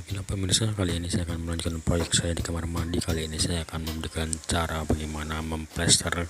Baiklah pemirsa, kali ini saya akan melanjutkan proyek saya di kamar mandi. Kali ini saya akan memberikan cara bagaimana memplester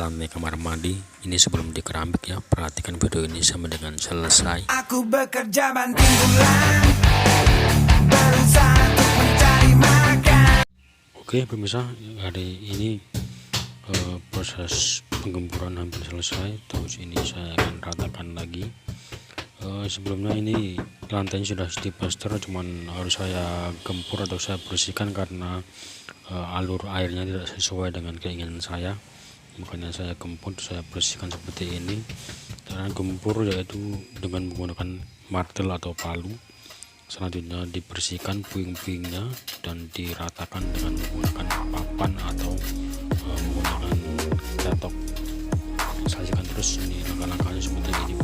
lantai kamar mandi. Ini sebelum di keramik ya. Perhatikan video ini sampai dengan selesai. Aku bekerja banting tulang, berusaha untuk mencari makan. Oke pemirsa, hari ini proses penggemburan hampir selesai. Terus ini saya akan ratakan lagi. Sebelumnya ini lantainya sudah dipasang, cuman harus saya gempur atau saya bersihkan karena alur airnya tidak sesuai dengan keinginan saya, makanya saya gempur, saya bersihkan seperti ini. Cara gempur yaitu dengan menggunakan martel atau palu. Selanjutnya dibersihkan puing-puingnya dan diratakan dengan menggunakan papan atau menggunakan cetok. Sajikan terus, ini langkah-langkahnya seperti ini.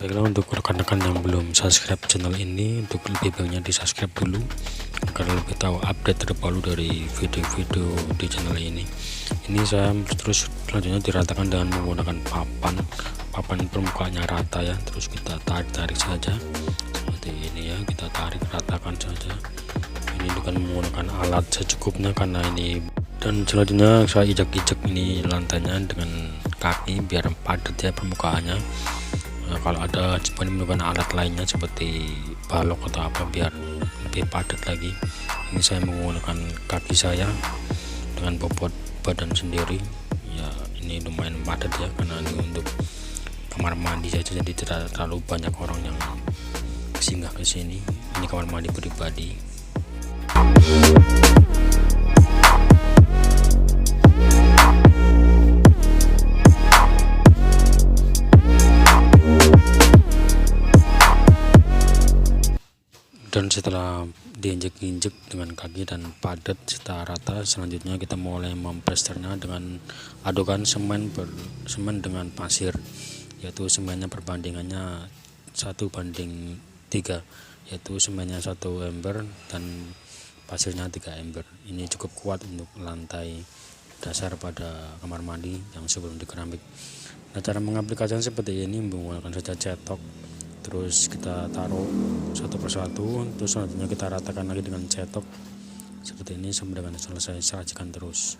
Baiklah, untuk rekan-rekan yang belum subscribe channel ini, untuk lebih baiknya di subscribe dulu agar lebih tahu update terbaru dari video-video di channel ini. Ini saya terus selanjutnya diratakan dengan menggunakan papan permukaannya rata ya. Terus kita tarik saja seperti ini ya, kita tarik ratakan saja. Ini dengan menggunakan alat secukupnya karena ini. Dan selanjutnya saya injak-injak ini lantainya dengan kaki biar padat ya permukaannya. Kalau ada menggunakan alat lainnya seperti balok atau apa biar lebih padat lagi. Ini saya menggunakan kaki saya dengan bobot badan sendiri ya. Ini lumayan padat ya karena ini untuk kamar mandi saja, jadi tidak terlalu banyak orang yang singgah ke sini. Ini kamar mandi pribadi. Dan setelah diinjek-injek dengan kaki dan padat serta rata, selanjutnya kita mulai memplesternya dengan adukan semen dengan pasir, yaitu semennya perbandingannya 1:3, yaitu semennya 1 ember dan pasirnya 3 ember. Ini cukup kuat untuk lantai dasar pada kamar mandi yang sebelum di keramik. Nah, cara mengaplikasikan seperti ini, menggunakan saja cetok. Terus kita taruh satu persatu, terus selanjutnya kita ratakan lagi dengan cetok seperti ini sampai dengan selesai. Sajikan terus.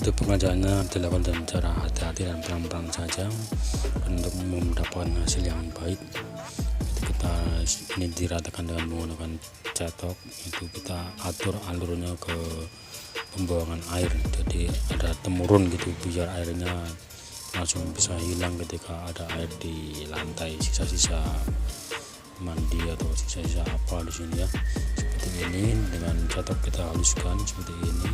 Untuk pengerjaannya dilakukan dengan cara hati-hati dan pelan-pelan saja, dan untuk mendapatkan hasil yang baik kita ini diratakan dengan menggunakan cetok. Itu kita atur alurnya ke pembuangan air, jadi ada temurun gitu biar airnya langsung bisa hilang ketika ada air di lantai, sisa-sisa mandi atau sisa-sisa apa di sini ya. Seperti ini, dengan cetok kita haluskan seperti ini.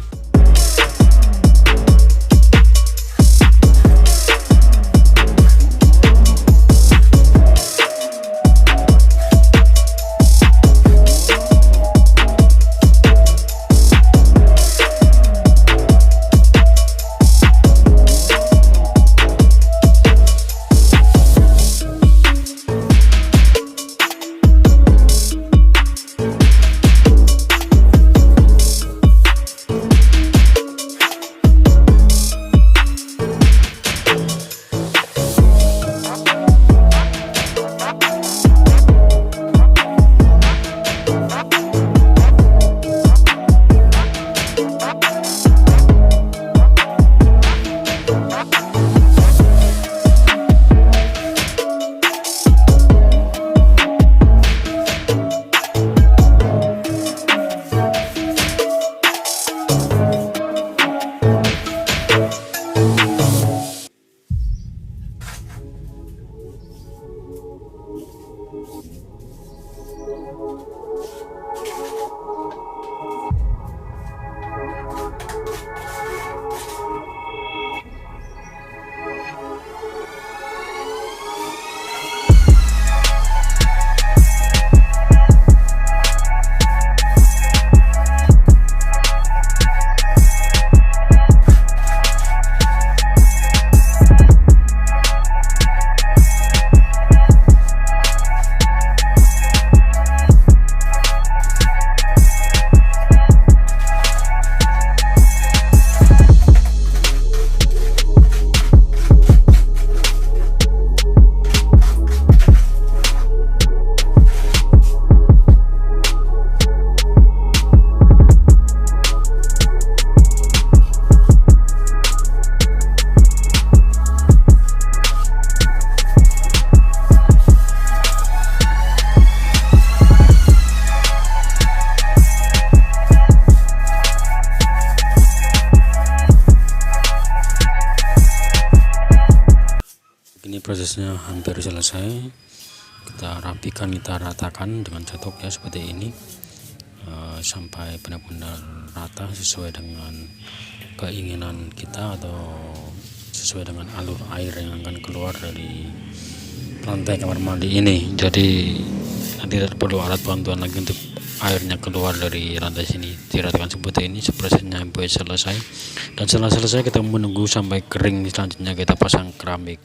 Ini prosesnya hampir selesai, kita rapikan, kita ratakan dengan cetok ya seperti ini, sampai benar-benar rata sesuai dengan keinginan kita atau sesuai dengan alur air yang akan keluar dari lantai kamar mandi ini. Jadi nanti tidak perlu alat bantuan lagi untuk airnya keluar dari lantai sini, diratakan seperti ini. Prosesnya hampir selesai, dan setelah selesai kita menunggu sampai kering, selanjutnya kita pasang keramik.